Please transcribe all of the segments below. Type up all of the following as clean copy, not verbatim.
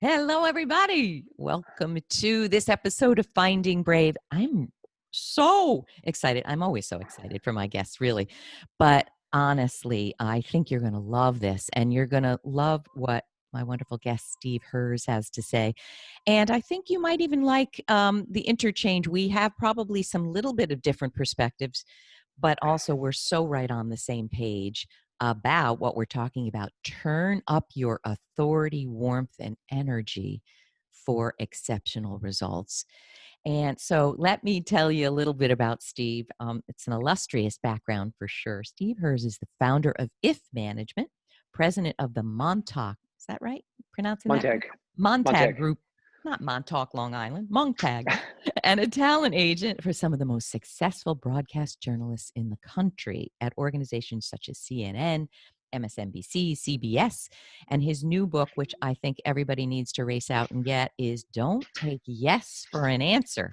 Hello, everybody. Welcome to this episode of Finding Brave. I'm so excited. I'm always so excited for my guests, really. But honestly, I think you're going to love this, and you're going to love what my wonderful guest, Steve Herz, has to say. And I think you might even like the interchange. We have probably some little bit of different perspectives, but also we're so right on the same page about what we're talking about. Turn up your authority, warmth, and energy for exceptional results. And so let me tell you a little bit about Steve. It's an illustrious background for sure. Steve Herz is the founder of If Management, president of the Montag. Is that right? Pronouncing that? Montag. Montag Group. Not Montauk, Long Island, Montag, and a talent agent for some of the most successful broadcast journalists in the country at organizations such as CNN, MSNBC, CBS. And his new book, which I think everybody needs to race out and get, is Don't Take Yes for an Answer,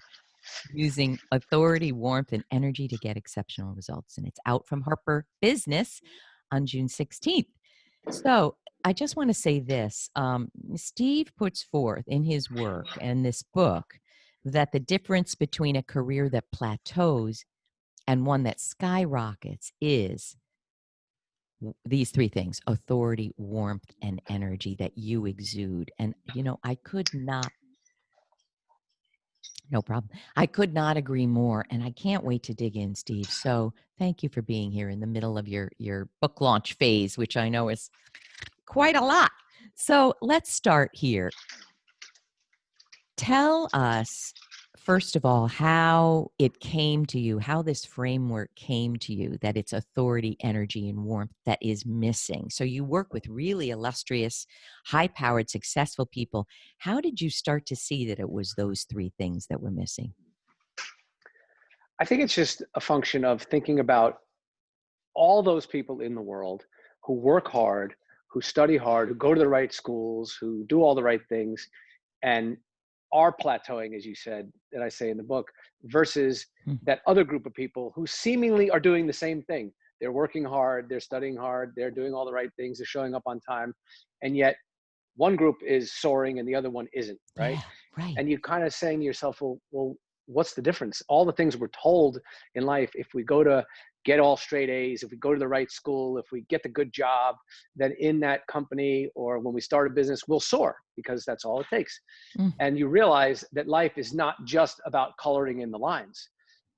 Using Authority, Warmth, and Energy to Get Exceptional Results. And it's out from Harper Business on June 16th. So I just want to say this. Steve puts forth in his work and this book that the difference between a career that plateaus and one that skyrockets is these three things: authority, warmth, and energy that you exude. And, I could not. No problem. I could not agree more, and I can't wait to dig in, Steve. So thank you for being here in the middle of your book launch phase, which I know is quite a lot. So let's start here. Tell us, first of all, how it came to you, how this framework came to you, that it's authority, energy, and warmth that is missing. So you work with really illustrious, high-powered, successful people. How did you start to see that it was those three things that were missing? I think it's just a function of thinking about all those people in the world who work hard, who study hard, who go to the right schools, who do all the right things, and are plateauing, as you said, that I say in the book, versus that other group of people who seemingly are doing the same thing. They're working hard, they're studying hard, they're doing all the right things, they're showing up on time, and yet one group is soaring and the other one isn't, right? Yeah, right. And you're kind of saying to yourself, well, what's the difference? All the things we're told in life, if we go to get all straight A's, if we go to the right school, if we get the good job, then in that company or when we start a business, we'll soar because that's all it takes. And you realize that life is not just about coloring in the lines.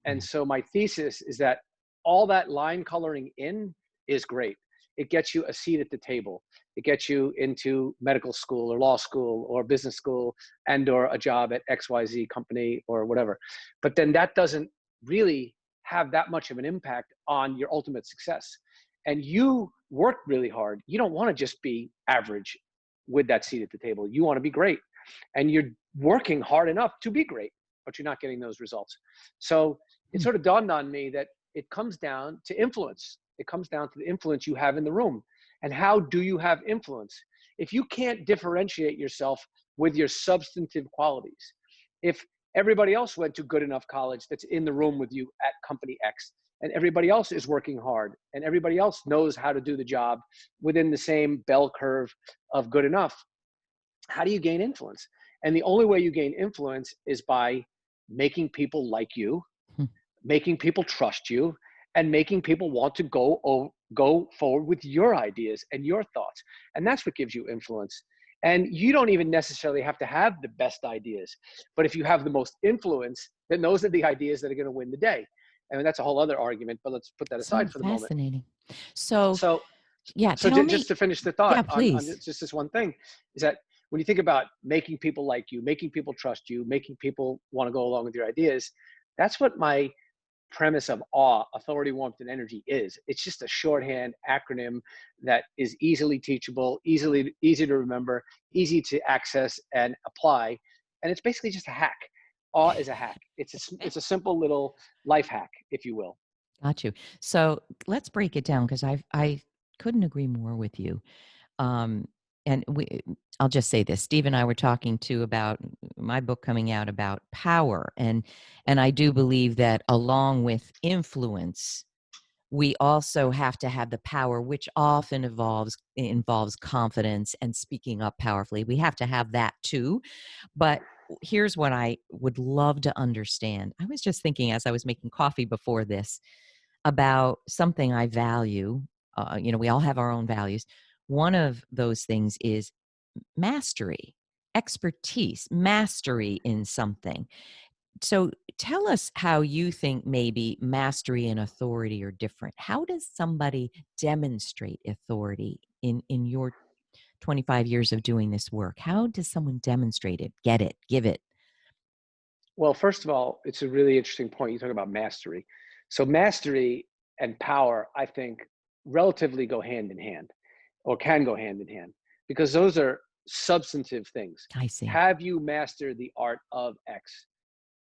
And so my thesis is that all that line coloring in is great. It gets you a seat at the table. It gets you into medical school or law school or business school and or a job at XYZ company or whatever. But then that doesn't really have that much of an impact on your ultimate success. And you work really hard. You don't want to just be average with that seat at the table. You want to be great. And you're working hard enough to be great, but you're not getting those results. So it sort of dawned on me that it comes down to influence. It comes down to the influence you have in the room. And how do you have influence? If you can't differentiate yourself with your substantive qualities, if everybody else went to good enough college that's in the room with you at company X, and everybody else is working hard, and everybody else knows how to do the job within the same bell curve of good enough, how do you gain influence? And the only way you gain influence is by making people like you, making people trust you, and making people want to go forward with your ideas and your thoughts. And that's what gives you influence. And you don't even necessarily have to have the best ideas, but if you have the most influence, then those are the ideas that are going to win the day. I mean, that's a whole other argument, but let's put that aside for the moment. Fascinating. So tell me, just to finish the thought on just this one thing, is that when you think about making people like you, making people trust you, making people want to go along with your ideas, that's what my premise of authority, warmth, and energy is. It's just a shorthand acronym that is easily teachable, easy to remember, easy to access and apply. And it's basically just a hack. Awe is a hack. It's a simple little life hack, if you will. Got you. So let's break it down, because I couldn't agree more with you. And I'll just say this: Steve and I were talking too about my book coming out about power, and I do believe that along with influence, we also have to have the power, which often involves confidence and speaking up powerfully. We have to have that too. But here's what I would love to understand. I was just thinking as I was making coffee before this about something I value. We all have our own values. One of those things is mastery, expertise, mastery in something. So tell us how you think maybe mastery and authority are different. How does somebody demonstrate authority in your 25 years of doing this work? How does someone demonstrate it, get it, give it? Well, first of all, it's a really interesting point. You talk about mastery. So mastery and power, I think, relatively go hand in hand, or can go hand in hand, because those are substantive things. I see. Have you mastered the art of X?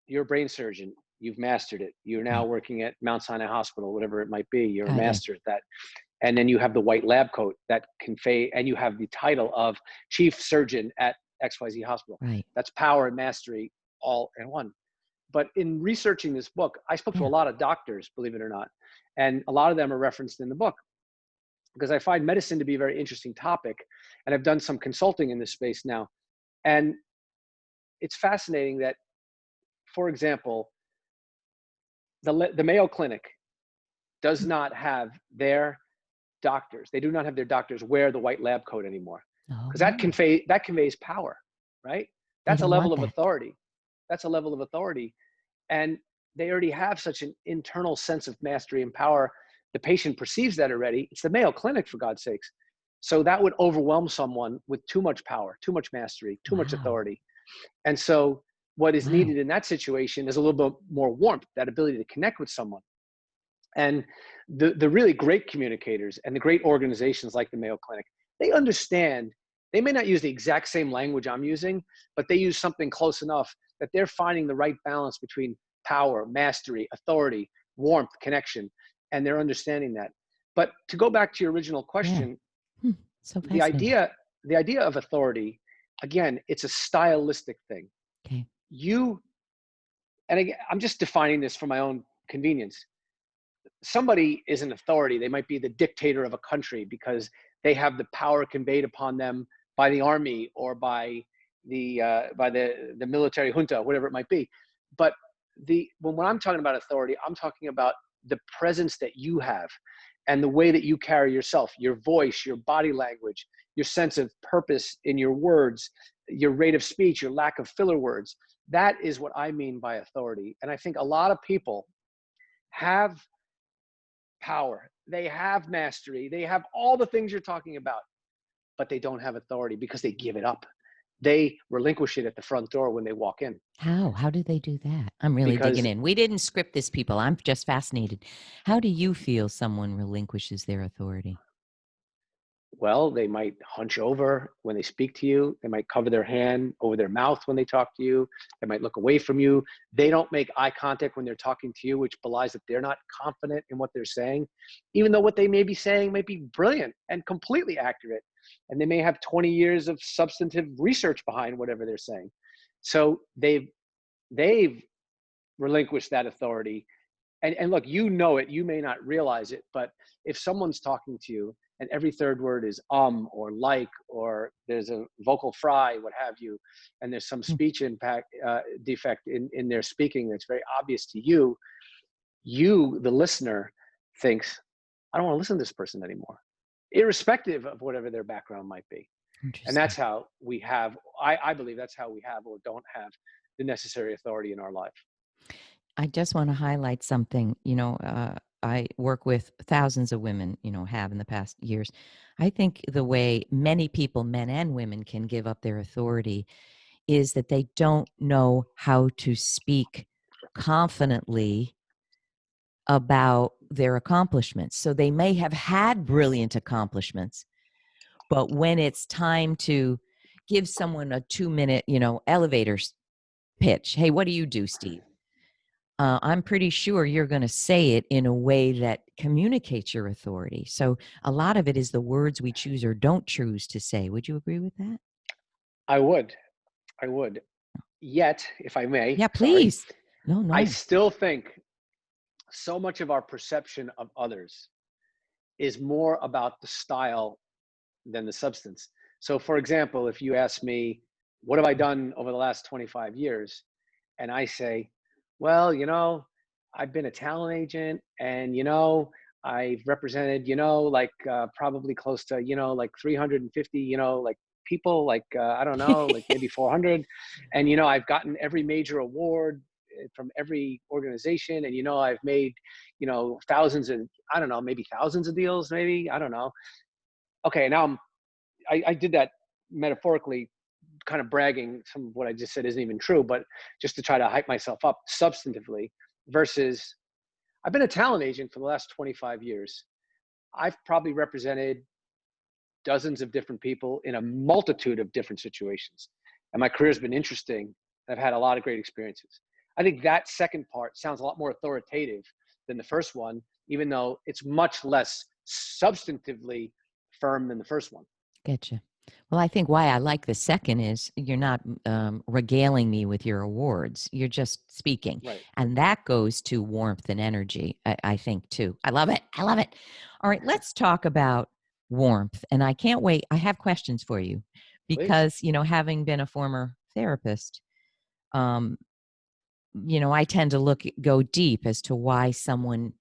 You're a brain surgeon. You've mastered it. You're now Right. working at Mount Sinai Hospital, whatever it might be. You're a Got you. master at that. And then you have the white lab coat that convey, and you have the title of chief surgeon at XYZ Hospital. Right. That's power and mastery all in one. But in researching this book, I spoke to a Yeah. lot of doctors, believe it or not, and a lot of them are referenced in the book because I find medicine to be a very interesting topic, and I've done some consulting in this space now. And it's fascinating that, for example, the Mayo Clinic does not have their doctors. They do not have their doctors wear the white lab coat anymore Oh, because no. that conveys power, right? They That's a don't level want of that. authority. That's a level of authority. And they already have such an internal sense of mastery and power. The patient perceives that already. It's the Mayo Clinic, for God's sakes. So that would overwhelm someone with too much power, too much mastery, too much Wow. authority. And so what is Wow. needed in that situation is a little bit more warmth, that ability to connect with someone. And the really great communicators and the great organizations like the Mayo Clinic, they understand. They may not use the exact same language I'm using, but they use something close enough that they're finding the right balance between power, mastery, authority, warmth, connection, and they're understanding that. But to go back to your original Yeah. question, Hmm. So the fascinating. idea the idea of authority, again, it's a stylistic thing. Okay. You and again, I'm just defining this for my own convenience. Somebody is an authority. They might be the dictator of a country because they have the power conveyed upon them by the army or by the military junta, whatever it might be. But when I'm talking about authority, I'm talking about the presence that you have and the way that you carry yourself, your voice, your body language, your sense of purpose in your words, your rate of speech, your lack of filler words. That is what I mean by authority. And I think a lot of people have power, they have mastery, they have all the things you're talking about, but they don't have authority because they give it up. They relinquish it at the front door when they walk in How? How do they do that? I'm really digging because, in. We didn't script this, people. I'm just fascinated. How do you feel someone relinquishes their authority? well, they might hunch over when they speak to you. They might cover their hand over their mouth when they talk to you. They might look away from you. They don't make eye contact when they're talking to you, which belies that they're not confident in what they're saying, even though what they may be saying might be brilliant and completely accurate. And they may have 20 years of substantive research behind whatever they're saying. So they've relinquished that authority. And look, you know it, you may not realize it, but if someone's talking to you and every third word is or like, or there's a vocal fry, what have you, and there's some Hmm. speech impact defect in their speaking that's very obvious to you, you, the listener, thinks, I don't want to listen to this person anymore, irrespective of whatever their background might be. And that's Interesting. how we have, I believe that's how we have or don't have the necessary authority in our life. I just want to highlight something. I work with thousands of women, have in the past years. I think the way many people, men and women, can give up their authority is that they don't know how to speak confidently about their accomplishments. So they may have had brilliant accomplishments, but when it's time to give someone a 2-minute, elevator pitch, hey, what do you do, Steve? I'm pretty sure you're going to say it in a way that communicates your authority. So a lot of it is the words we choose or don't choose to say. Would you agree with that? I would. I would. Yet, if I may, Yeah, sorry, please. No, I no. still think so much of our perception of others is more about the style than the substance. So, for example, if you ask me, what have I done over the last 25 years? And I say, well, I've been a talent agent and, I've represented, like probably close to, like 350, like people, like, I don't know, like maybe 400. And, I've gotten every major award from every organization. And, I've made, thousands and I don't know, maybe thousands of deals, maybe, I don't know. Okay. Now I did that metaphorically, kind of bragging. Some of what I just said isn't even true, but just to try to hype myself up substantively versus I've been a talent agent for the last 25 years. I've probably represented dozens of different people in a multitude of different situations. And my career's been interesting. I've had a lot of great experiences. I think that second part sounds a lot more authoritative than the first one, even though it's much less substantively firm than the first one. Getcha. Well, I think why I like the second is you're not regaling me with your awards. You're just speaking. Right. And that goes to warmth and energy, I think, too. I love it. I love it. All right, let's talk about warmth. And I can't wait. I have questions for you Please. because, having been a former therapist, um, I tend to go deep as to why someone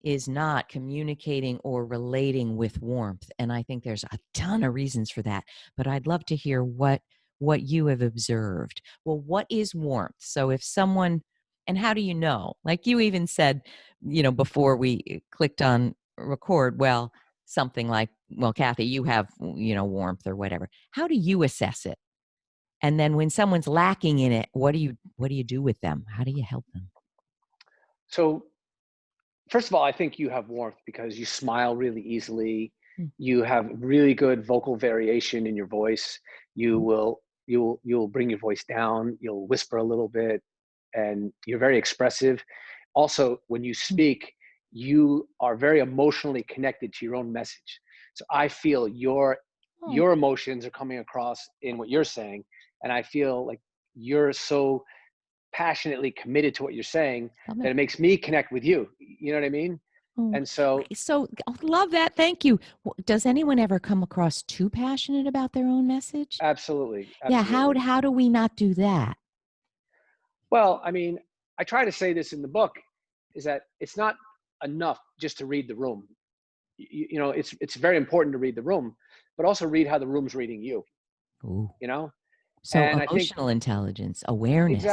is not communicating or relating with warmth. And I think there's a ton of reasons for that. But I'd love to hear what you have observed. Well, what is warmth? So if someone, and how do you know? Like you even said, before we clicked on record, well, something like, well, Kathy, you have, warmth or whatever. How do you assess it? And then when someone's lacking in it, what do you do with them? How do you help them? So first of all, I think you have warmth because you smile really easily. Mm. You have really good vocal variation in your voice. You'll bring your voice down. You'll whisper a little bit, and you're very expressive. Also, when you Mm. speak, you are very emotionally connected to your own message. So I feel Oh, your emotions are coming across in what you're saying, and I feel like you're so passionately committed to what you're saying love that it. it makes me connect with you. You know what I mean? Oh, And so, so love that. Thank you. Does anyone ever come across too passionate about their own message? absolutely, Yeah. How absolutely. how do we not do that? Well, I mean, I try to say this in the book is that it's not enough just to read the room. It's very important to read the room, but also read how the room's reading you, Ooh. you know? So And I think emotional intelligence, awareness.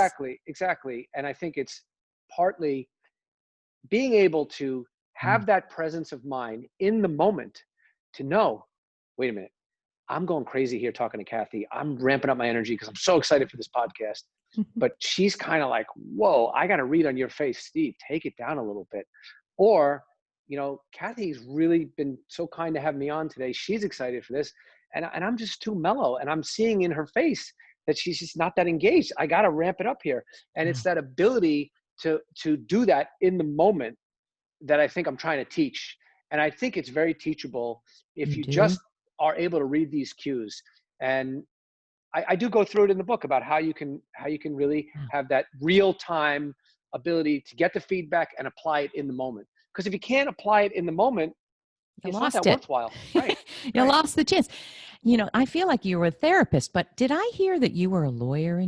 exactly. And I think it's partly being able to Mm. have that presence of mind in the moment to know, wait a minute, I'm going crazy here talking to Kathy. I'm ramping up my energy because I'm so excited for this podcast. But she's kind of like, whoa, I got to read on your face, Steve, take it down a little bit. Or, Kathy's really been so kind to have me on today. She's excited for this. And I'm just too mellow. And I'm seeing in her face that she's just not that engaged. I got to ramp it up here. And it's Wow. that ability to do that in the moment that I think I'm trying to teach. And I think it's very teachable if You you do? just are able to read these cues. And I do go through it in the book about how you can really Wow. have that real time ability to get the feedback and apply it in the moment. Because if you can't apply it in the moment, You it's not lost that it. worthwhile. Right. You Right. lost the chance. I feel like you were a therapist, but did I hear that you were a lawyer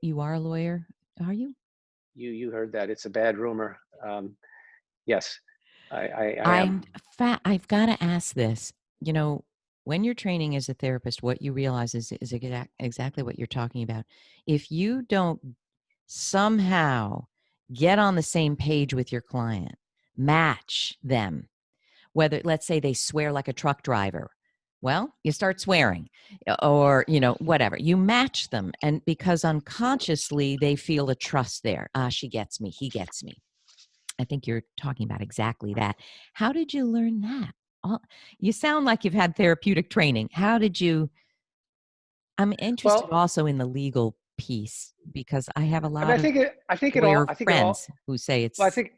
you are a lawyer? Are you? You heard that. It's a bad rumor. Yes, I I'm am. I've got to ask this. You know, when you're training as a therapist, what you realize is exactly what you're talking about. If you don't somehow get on the same page with your client, match them, whether let's say they swear like a truck driver, well, you start swearing or, whatever. You match them. And because unconsciously they feel a trust there. Ah, she gets me. He gets me. I think you're talking about exactly that. How did you learn that? Oh, you sound like you've had therapeutic training. How did you? I'm interested Well, also in the legal piece because I have a I mean, lot of lawyer I think it all, friends who say well, it's I think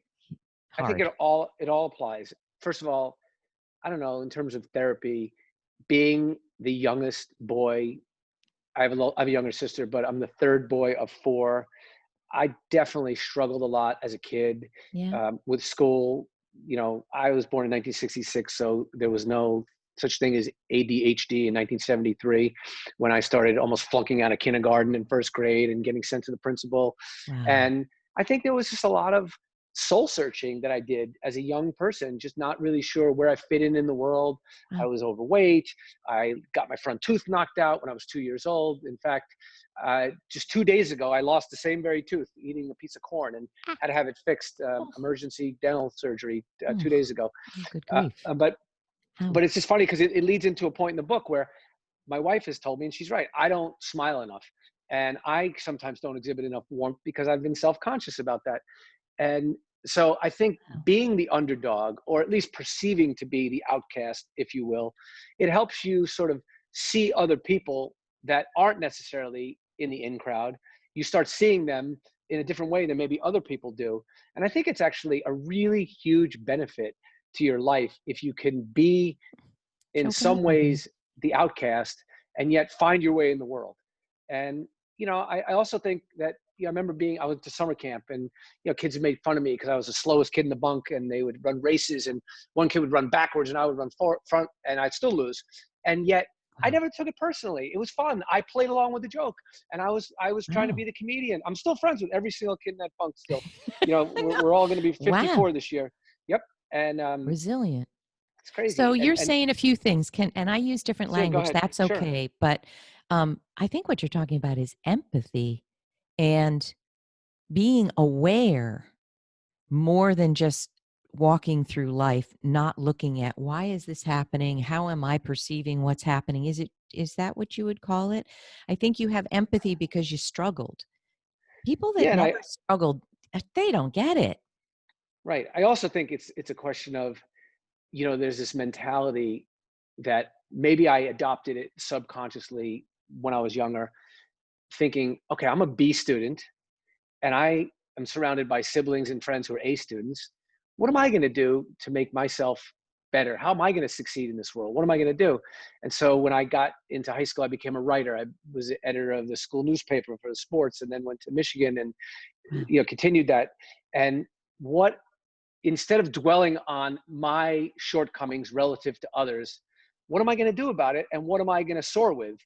hard. it all applies. First of all, I don't know, in terms of therapy, being the youngest boy, I have a younger sister, but I'm the third boy of four. I definitely struggled a lot as a kid Yeah. with school. I was born in 1966, so there was no such thing as ADHD in 1973 when I started almost flunking out of kindergarten in first grade and getting sent to the principal. Wow. And I think there was just a lot of soul searching that I did as a young person, just not really sure where I fit in the world. I Oh, was overweight. I got my front tooth knocked out when I was 2 years old. In fact, just 2 days ago, I lost the same very tooth eating a piece of corn and ah, had to have it fixed, oh, emergency dental surgery oh, 2 days ago. oh, good Uh, grief. uh, but How? but it's just funny because it leads into a point in the book where my wife has told me, and she's right, I don't smile enough. And I sometimes don't exhibit enough warmth because I've been self conscious about that. And so I think How? being the underdog, or at least perceiving to be the outcast, if you will, it helps you sort of see other people that aren't necessarily in the in crowd. You start seeing them in a different way than maybe other people do. And I think it's actually a really huge benefit to your life if you can be, in Choking up some over here. ways, the outcast and yet find your way in the world. And I also think that I remember I went to summer camp, and kids had made fun of me because I was the slowest kid in the bunk, and they would run races, and one kid would run backwards and I would run front, and I'd still lose. And yet I Wow. never took it personally. It was fun. I played along with the joke, and I was trying to be Wow. the comedian. I'm still friends with every single kid in that bunk still. We're all going to be Wow. 54 this year. Yep. And Resilient. it's So crazy. And you're saying a few things, and I use different so go language, ahead. that's Sure. okay, but, I think what you're talking about is empathy and being aware more than just walking through life, not looking at, "Why is this happening? How am I perceiving what's happening?" Is that what you would call it? I think you have empathy because you struggled. People that Yeah, and never struggled, they don't get it. right. I also think it's a question of, there's this mentality that maybe I adopted it subconsciously when I was younger, thinking, okay, I'm a B student and I am surrounded by siblings and friends who are A students. What am I going to do to make myself better? How am I going to succeed in this world? What am I going to do? And so when I got into high school, I became a writer. I was the editor of the school newspaper for the sports, and then went to Michigan and Wow. continued that. And what instead of dwelling on my shortcomings relative to others, what am I going to do about it? And what am I going to soar with?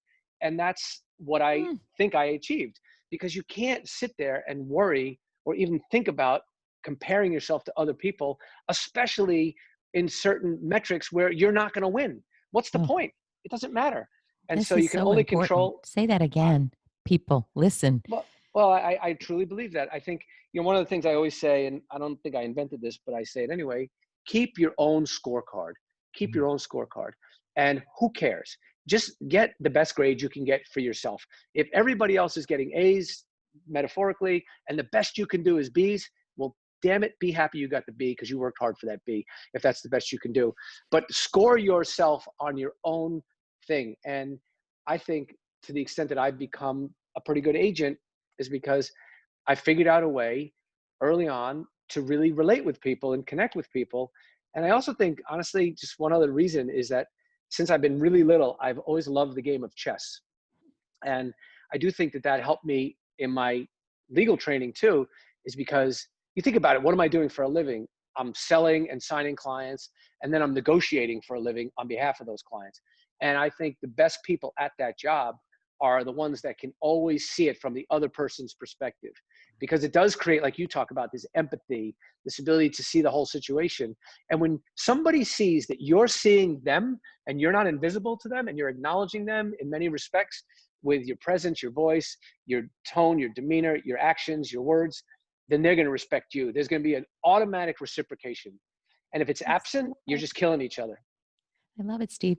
And that's what I Mm. think I achieved, because you can't sit there and worry or even think about comparing yourself to other people, especially in certain metrics where you're not going to win. What's the Oh, point? It doesn't matter. And so this is you can so only important. control. Say that again. People, listen. Well, I truly believe that. I think, one of the things I always say, and I don't think I invented this, but I say it anyway, keep your own scorecard. Keep Mm. your own scorecard. And who cares? Just get the best grade you can get for yourself. If everybody else is getting A's, metaphorically, and the best you can do is B's, well, damn it, be happy you got the B because you worked hard for that B, if that's the best you can do. But score yourself on your own thing. And I think, to the extent that I've become a pretty good agent, is because I figured out a way early on to really relate with people and connect with people. And I also think, honestly, just one other reason is that since I've been really little, I've always loved the game of chess. And I do think that that helped me in my legal training too, is because you think about it, what am I doing for a living? I'm selling and signing clients, and then I'm negotiating for a living on behalf of those clients. And I think the best people at that job are the ones that can always see it from the other person's perspective, because it does create, like you talk about, this empathy, this ability to see the whole situation. And when somebody sees that you're seeing them and you're not invisible to them and you're acknowledging them in many respects, with your presence, your voice, your tone, your demeanor, your actions, your words, then they're going to respect you. There's going to be an automatic reciprocation. And if it's That's absent, you're just killing each other. I love it, Steve.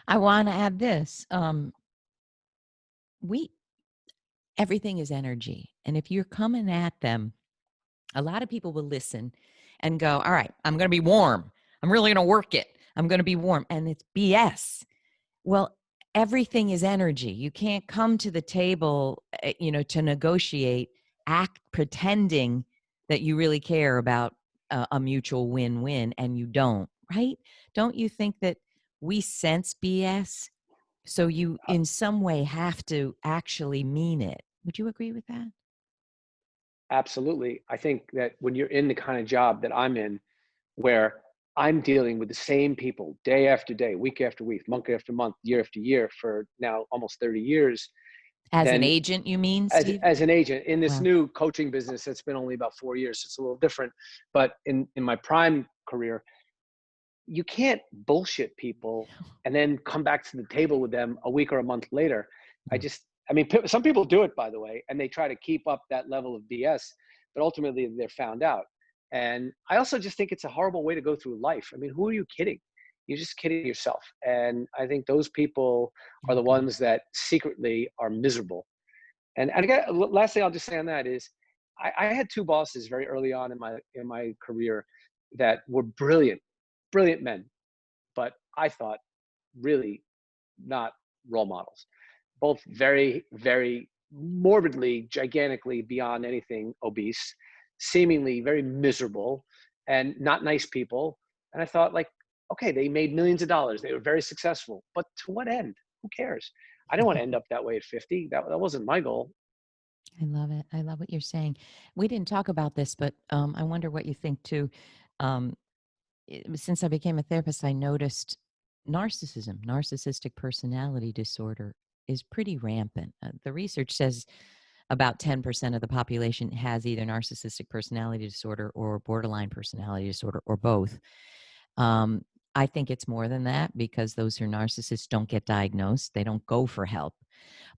I want to add this. We Everything is energy, and if you're coming at them, a lot of people will listen and go, "All right, I'm going to be warm. I'm really going to work it. I'm going to be warm," and it's BS. Well, everything is energy. You can't come to the table, to negotiate, act pretending that you really care about a mutual win-win, and you don't, right? Don't you think that we sense BS? So you, Uh, in some way, have to actually mean it. Would you agree with that? Absolutely. I think that when you're in the kind of job that I'm in, where I'm dealing with the same people day after day, week after week, month after month, year after year for now almost 30 years, As an then agent, you mean, as Steve? as an agent in this Wow. new coaching business that's been only about 4 years, it's a little different. But in my prime career, you can't bullshit people and then come back to the table with them a week or a month later. Mm. I mean, some people do it, by the way, and they try to keep up that level of BS, but ultimately they're found out. And I also just think it's a horrible way to go through life. I mean, who are you kidding? You're just kidding yourself. And I think those people I are the agree. ones that secretly are miserable. And again, last thing I'll just say on that is, I had two bosses very early on in my career that were brilliant, brilliant men, but I thought really not role models. Both very, very morbidly, gigantically beyond anything obese, seemingly very miserable, and not nice people. And I thought, like, okay, they made millions of dollars. They were very successful, but to what end? Who cares? I didn't want to end up that way at 50. That wasn't my goal. I love it. I love what you're saying. We didn't talk about this, but I wonder what you think too. Um, since I became a therapist, I noticed narcissistic personality disorder is pretty rampant. The research says about 10% of the population has either narcissistic personality disorder or borderline personality disorder or both. Um, I think it's more than that because those who are narcissists don't get diagnosed, they don't go for help.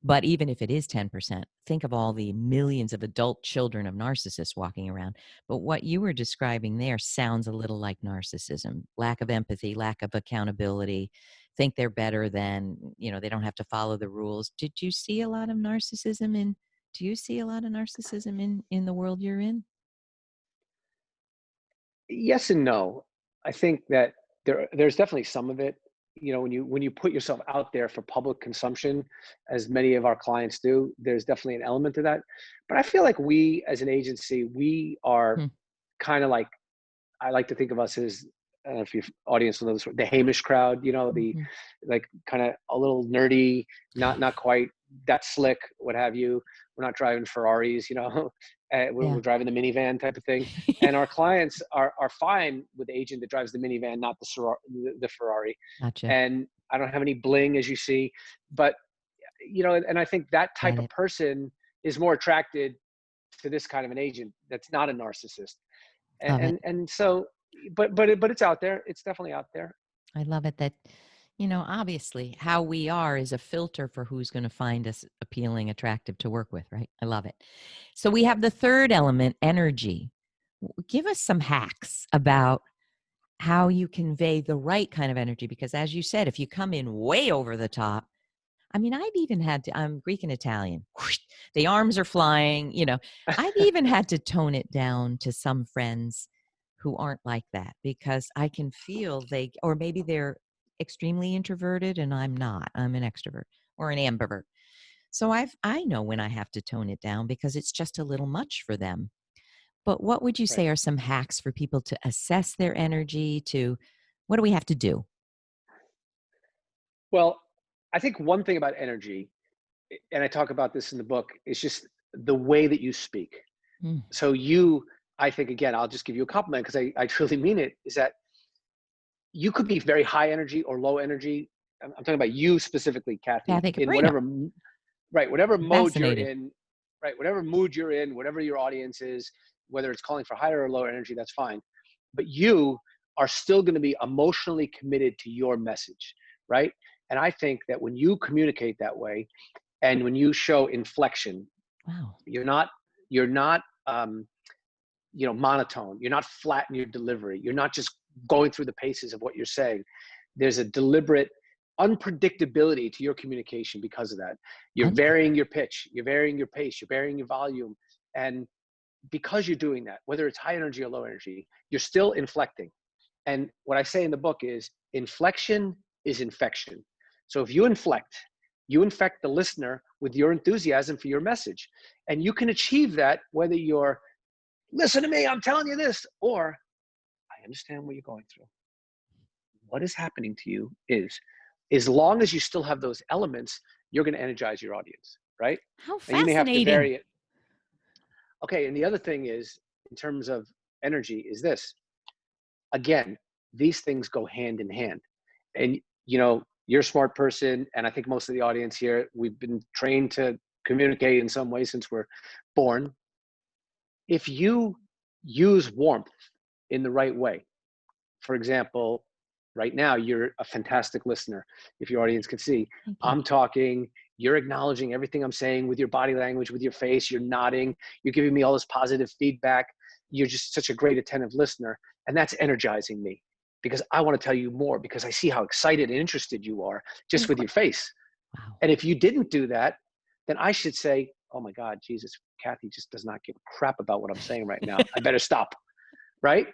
But even if it is 10%, think of all the millions of adult children of narcissists walking around. But what you were describing there sounds a little like narcissism: lack of empathy, lack of accountability, think they're better than, they don't have to follow the rules. Did you see a lot of narcissism in, do you see a lot of narcissism in the world you're in? Yes and no. I think that there's definitely some of it. You know, when you put yourself out there for public consumption, as many of our clients do, there's definitely an element to that. But I feel like we as an agency, we are Hmm. kind of like, I like to think of us as, I don't know if your audience will know this, the Hamish crowd, you know, the Mhm. like kind of a little nerdy, not quite that slick, what have you. We're not driving Ferraris, you know, we're Yeah. driving the minivan type of thing. And our clients are fine with the agent that drives the minivan, not the Ferrari. Gotcha. And I don't have any bling, as you see, but you know, and I think that type Get of it. person is more attracted to this kind of an agent that's not a narcissist. Love it. And so, but it's out there. It's definitely out there. I love it that, obviously how we are is a filter for who's going to find us appealing, attractive to work with, right? I love it. So we have the third element, energy. Give us some hacks about how you convey the right kind of energy, because as you said, if you come in way over the top, I mean, I've even had to, I'm Greek and Italian. Whoosh, the arms are flying, I've even had to tone it down to some friends who aren't like that because I can feel or maybe they're extremely introverted and I'm not. I'm an extrovert or an ambivert. So I know when I have to tone it down because it's just a little much for them. But what would you Right. say are some hacks for people to assess their energy, what do we have to do? Well, I think one thing about energy, and I talk about this in the book, is just the way that you speak. Mm, So I think, again, I'll just give you a compliment because I truly mean it, is that you could be very high energy or low energy. I'm talking about you specifically, Kathy, Kathy in Caprino. right, whatever I'm mode you're fascinated. in, right, whatever mood you're in, whatever your audience is, whether it's calling for higher or lower energy, that's fine. But you are still going to be emotionally committed to your message, right? And I think that when you communicate that way and when you show inflection, Wow. you're not you're not monotone. You're not flat in your delivery. You're not just going through the paces of what you're saying. There's a deliberate unpredictability to your communication because of that. You're Un- varying your pitch, you're varying your pace, you're varying your volume. And because you're doing that, whether it's high energy or low energy, you're still inflecting. And what I say in the book is inflection is infection. So if you infect the listener with your enthusiasm for your message. And you can achieve that whether you're, listen to me, I'm telling you this, or I understand what you're going through. What is happening to you is, as long as you still have those elements, you're going to energize your audience, right? How And you may have to fascinating. vary it. Okay. And the other thing is, in terms of energy, is this. Again, these things go hand in hand. And, you're a smart person. And I think most of the audience here, we've been trained to communicate in some way since we're born. If you use warmth in the right way, for example, right now, you're a fantastic listener. If your audience can see, Thank you. I'm talking, you're acknowledging everything I'm saying with your body language, with your face, you're nodding, you're giving me all this positive feedback. You're just such a great attentive listener. And that's energizing me because I want to tell you more because I see how excited and interested you are just with your face. Wow. And if you didn't do that, then I should say, oh my God, Jesus, Kathy just does not give a crap about what I'm saying right now. I better stop. Right.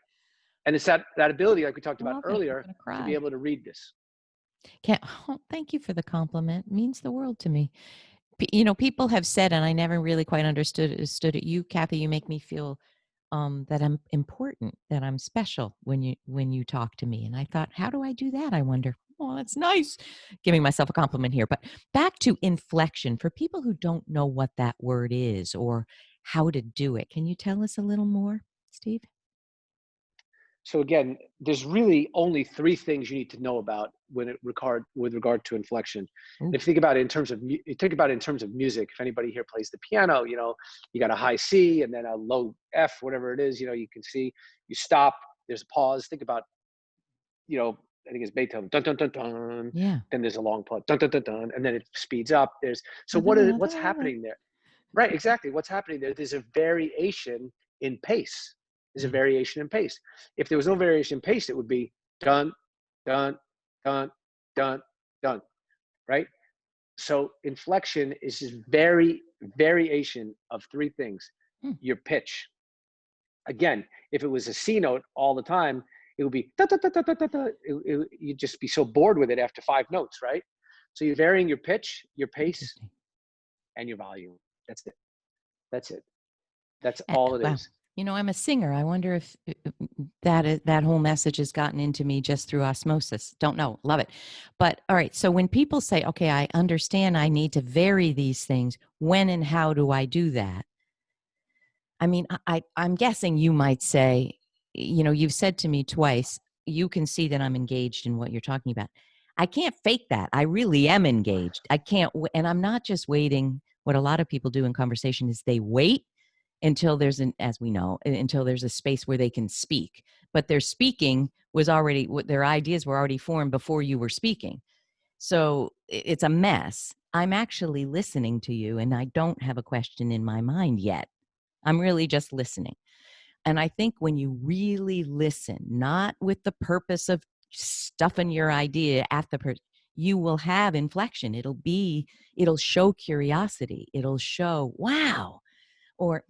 And it's that ability, like we talked I about love it. I'm earlier, gonna to be cry. able to read this. Thank you for the compliment. It means the world to me. People have said, and I never really quite understood it. You, Kathy, you make me feel that I'm important, that I'm special when you talk to me. And I thought, how do I do that? I wonder. Oh, that's nice. Giving myself a compliment here. But back to inflection for people who don't know what that word is or how to do it. Can you tell us a little more, Steve? So again, there's really only three things you need to know about with regard to inflection. And Ooh, if you think about it in terms of music, if anybody here plays the piano, you got a high C and then a low F, whatever it is. You can see you stop. There's a pause. Think about I think it's Beethoven. Dun dun dun dun. yeah. Then there's a long pause. Dun dun dun dun, and then it speeds up. So what's Da-da-da-da-da. happening there? Right, exactly. What's happening there? There's a variation in pace. There's a Yeah. variation in pace. If there was no variation in pace, it would be dun, dun, dun, dun, dun. Right. So inflection is just variation of three things. Hmm. Your pitch. Again, if it was a C note all the time, it would be da, da, da, da, da, da, da. You'd just be so bored with it after five notes, right? So you're varying your pitch, your pace, Interesting. and your volume. That's it. That's it. That's Eh, all it wow. is. I'm a singer. I wonder if that whole message has gotten into me just through osmosis. Don't know. Love it. But all right. So when people say, okay, I understand I need to vary these things, when and how do I do that? I mean, I'm guessing you might say, you've said to me twice, you can see that I'm engaged in what you're talking about. I can't fake that. I really am engaged. I can't, and I'm not just waiting. What a lot of people do in conversation is they wait until as we know, until there's a space where they can speak. But their speaking was already, their ideas were already formed before you were speaking. So it's a mess. I'm actually listening to you, and I don't have a question in my mind yet. I'm really just listening. And I think when you really listen, not with the purpose of stuffing your idea at the person, you will have inflection. It'll show curiosity. It'll show, wow, or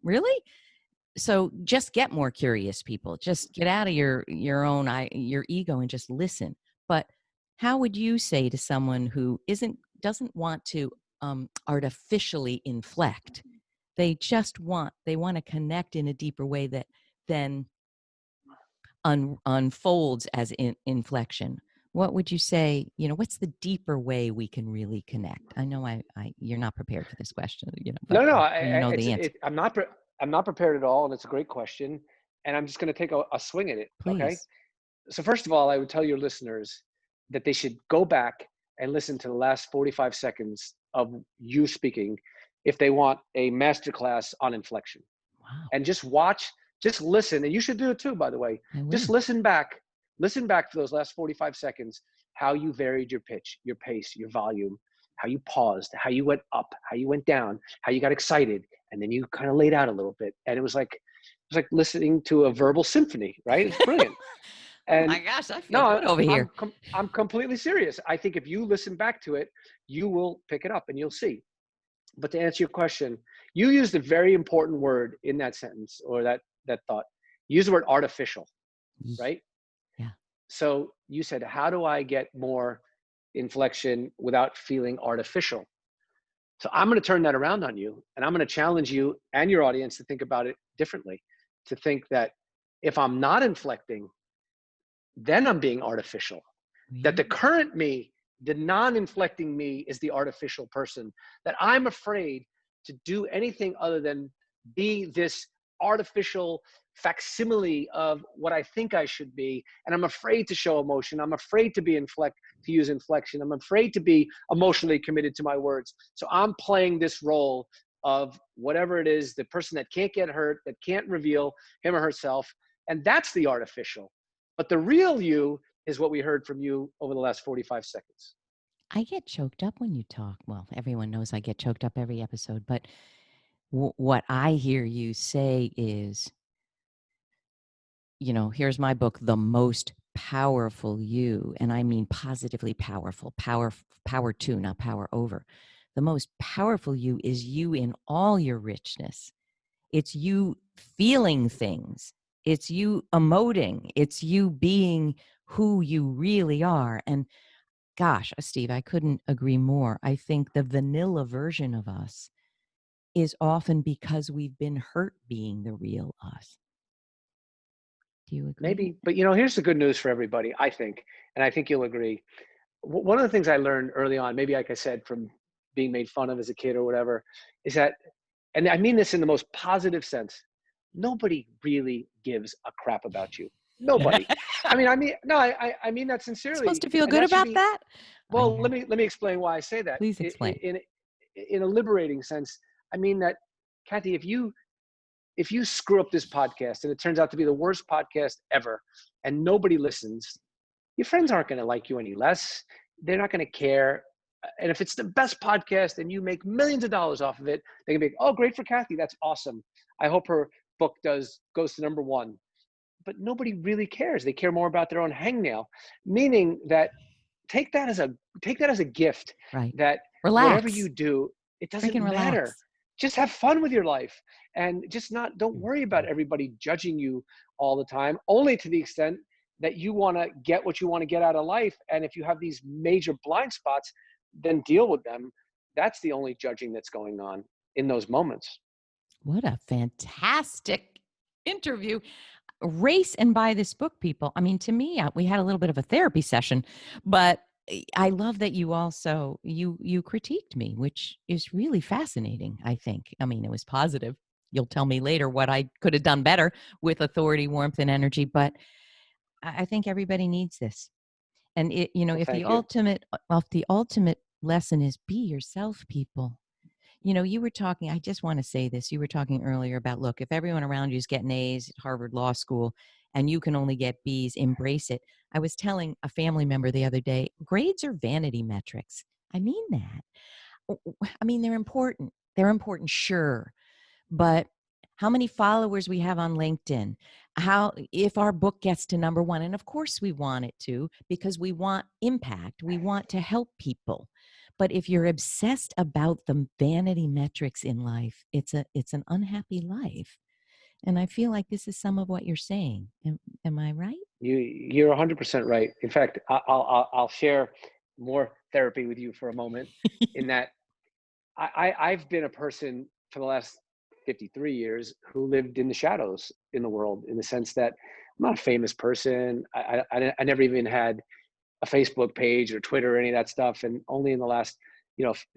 really? So just get more curious, people. Just get out of your ego and just listen. But how would you say to someone who doesn't want to artificially inflect? They want to connect in a deeper way that then unfolds as inflection. What would you say? What's the deeper way we can really connect? I know you're not prepared for this question, but No, no, you know the answer. I'm not prepared at all, and it's a great question. And I'm just going to take a swing at it. Okay. Please. So first of all, I would tell your listeners that they should go back and listen to the last 45 seconds of you speaking if they want a masterclass on inflection. Wow, And just watch, just listen. And you should do it too, by the way. I Just will. listen back for those last 45 seconds, how you varied your pitch, your pace, your volume, how you paused, how you went up, how you went down, how you got excited, and then you kind of laid out a little bit. And it was like listening to a verbal symphony, right? It's brilliant. Oh And my gosh, I feel no, good over here. I'm completely serious. I think if you listen back to it, you will pick it up and you'll see. But to answer your question, you used a very important word in that sentence or that thought. You used the word artificial, right? Yeah. So you said, how do I get more inflection without feeling artificial? So I'm going to turn that around on you, and I'm going to challenge you and your audience to think about it differently, to think that if I'm not inflecting, then I'm being artificial. That the Really? current me, the non-inflecting me, is the artificial person. That I'm afraid to do anything other than be this artificial facsimile of what I think I should be. And I'm afraid to show emotion. I'm afraid to use inflection. I'm afraid to be emotionally committed to my words. So I'm playing this role of whatever it is, the person that can't get hurt, that can't reveal him or herself. And that's the artificial. But the real you is what we heard from you over the last 45 seconds. I get choked up when you talk. Well, everyone knows I get choked up every episode, but what I hear you say is, here's my book, The Most Powerful You. And I mean positively powerful, power to, not power over. The most powerful you is you in all your richness. It's you feeling things. It's you emoting. It's you being who you really are. And gosh, Steve, I couldn't agree more. I think the vanilla version of us is often because we've been hurt being the real us. Do you agree? Maybe, but here's the good news for everybody, I think, and I think you'll agree. One of the things I learned early on, maybe like I said, from being made fun of as a kid or whatever, is that, and I mean this in the most positive sense, nobody really gives a crap about you. Nobody. No, I mean that sincerely. Supposed to feel And good that should about be, that? well, let me explain why I say that. Please explain. In a liberating sense, I mean that, Kathy, if you screw up this podcast and it turns out to be the worst podcast ever and nobody listens, your friends aren't going to like you any less. They're not going to care. And if it's the best podcast and you make millions of dollars off of it, they can be, oh, great for Kathy. That's awesome. I hope her book goes to number one. But nobody really cares. They care more about their own hangnail, meaning that take that as a gift. Right. That Relax. whatever you do, it doesn't Freaking matter. relax. Just have fun with your life and don't worry about everybody judging you all the time, only to the extent that you want to get what you want to get out of life. And if you have these major blind spots, then deal with them. That's the only judging that's going on in those moments. What a fantastic interview. Race and buy this book, people. I mean, to me, we had a little bit of a therapy session, but I love that you also, you critiqued me, which is really fascinating, I think. I mean, it was positive. You'll tell me later what I could have done better with authority, warmth, and energy, but I think everybody needs this. And Well, if the ultimate lesson is be yourself, people. You were talking, I just want to say this. You were talking earlier about, look, if everyone around you is getting A's at Harvard Law School and you can only get B's, embrace it. I was telling a family member the other day, grades are vanity metrics. I mean that. I mean, they're important. They're important, sure. But how many followers we have on LinkedIn, if our book gets to number one, and of course we want it to, because we want impact, we want to help people. But if you're obsessed about the vanity metrics in life, it's an unhappy life. And I feel like this is some of what you're saying. Am I right? You're 100% right. In fact, I'll share more therapy with you for a moment. In that, I've been a person for the last 53 years who lived in the shadows in the world, in the sense that I'm not a famous person. I never even had a Facebook page or Twitter or any of that stuff. And only in the last,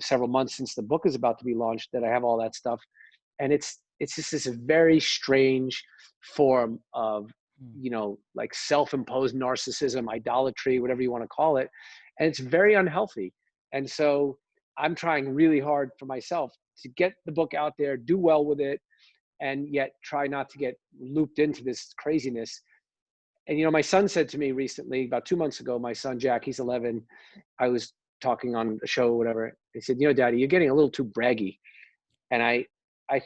several months since the book is about to be launched that I have all that stuff. And it's just this very strange form of, like self-imposed narcissism, idolatry, whatever you want to call it. And it's very unhealthy. And so I'm trying really hard for myself to get the book out there, do well with it, and yet try not to get looped into this craziness. And, my son said to me recently, about 2 months ago, my son, Jack, he's 11. I was talking on a show or whatever. He said, Daddy, you're getting a little too braggy. And I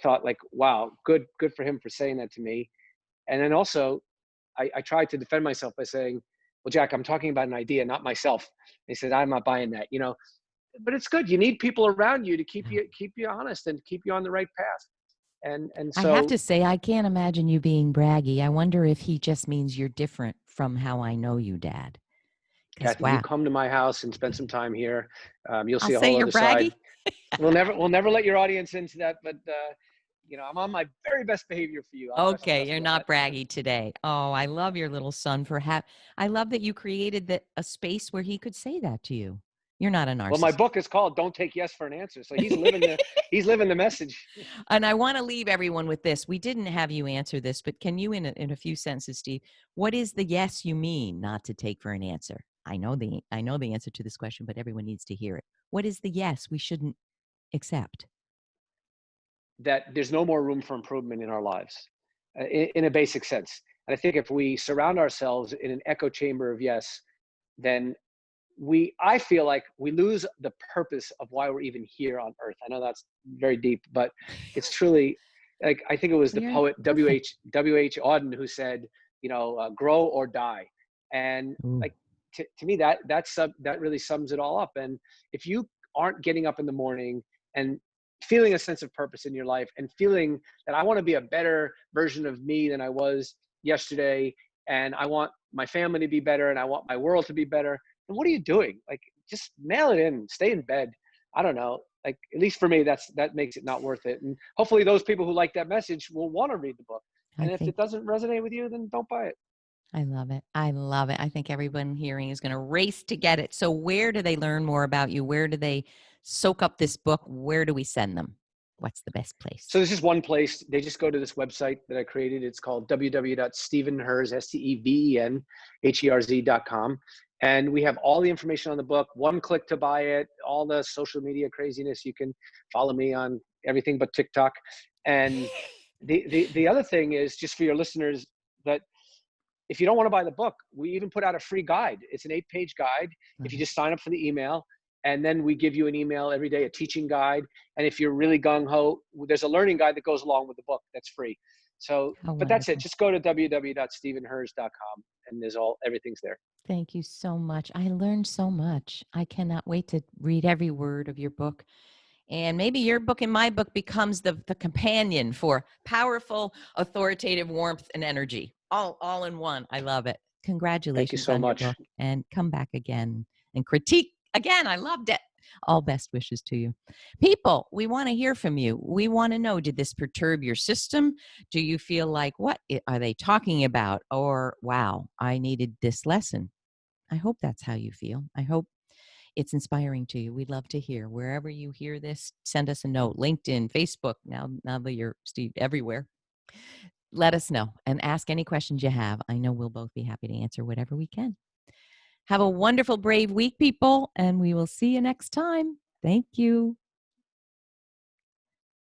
thought, like, wow, good for him for saying that to me. And then also I tried to defend myself by saying, well, Jack, I'm talking about an idea, not myself. He said, I'm not buying that, but it's good. You need people around you to keep you honest and keep you on the right path. And I have so, to say, I can't imagine you being braggy. I wonder if he just means you're different from how I know you, Dad. Kathy, you Wow. come to my house and spend some time here. You'll I'll see a say whole you're other side. braggy. We'll never let your audience into that, but I'm on my very best behavior for you. I'll Okay, trust you're me on not that. braggy today. Oh, I love your little son I love that you created a space where he could say that to you. You're not a Well, my narcissist. book is called "Don't Take Yes for an Answer," so he's living the message. And I want to leave everyone with this. We didn't have you answer this, but can you, in a few sentences, Steve, what is the yes you mean not to take for an answer? I know the answer to this question, but everyone needs to hear it. What is the yes we shouldn't accept? That there's no more room for improvement in our lives, in a basic sense. And I think if we surround ourselves in an echo chamber of yes, then I feel like we lose the purpose of why we're even here on earth. I know that's very deep, but it's truly, like, I think it was the You're poet perfect. W.H. Auden who said, grow or die. And Ooh, like, to me, that really sums it all up. And if you aren't getting up in the morning and feeling a sense of purpose in your life and feeling that I want to be a better version of me than I was yesterday, and I want my family to be better, and I want my world to be better, then what are you doing? Like, just mail it in, stay in bed. I don't know. Like, at least for me, that makes it not worth it. And hopefully those people who like that message will want to read the book. I And if think it doesn't resonate with you, then don't buy it. I love it. I love it. I think everyone hearing is going to race to get it. So, where do they learn more about you? Where do they soak up this book? Where do we send them? What's the best So place? there's just one place. They just go to this website that I created. It's called www.stephenherz, STEVENHERZ.com. And we have all the information on the book, one click to buy it, all the social media craziness. You can follow me on everything but TikTok. And the other thing is, just for your listeners, that if you don't want to buy the book, we even put out a free guide. It's an 8-page guide. If Love you it. just sign up for the email, and then we give you an email every day, a teaching guide. And if you're really gung ho, there's a learning guide that goes along with the book that's free. So, How but that's it. wonderful. Just go to www.stephenherz.com, and everything's there. Thank you so much. I learned so much. I cannot wait to read every word of your book. And maybe your book and my book becomes the companion for powerful, authoritative warmth and energy, all in one. I love it. Thank you Congratulations so on your much. book, and come back again and critique again. I loved it. All best wishes to you. People, we want to hear from you. We want to know, did this perturb your system? Do you feel like, what are they talking about? Or, wow, I needed this lesson. I hope that's how you feel. I hope it's inspiring to you. We'd love to hear. Wherever you hear this, send us a note. LinkedIn, Facebook, now that you're, Steve, everywhere. Let us know and ask any questions you have. I know we'll both be happy to answer whatever we can. Have a wonderful, brave week, people, and we will see you next time. Thank you.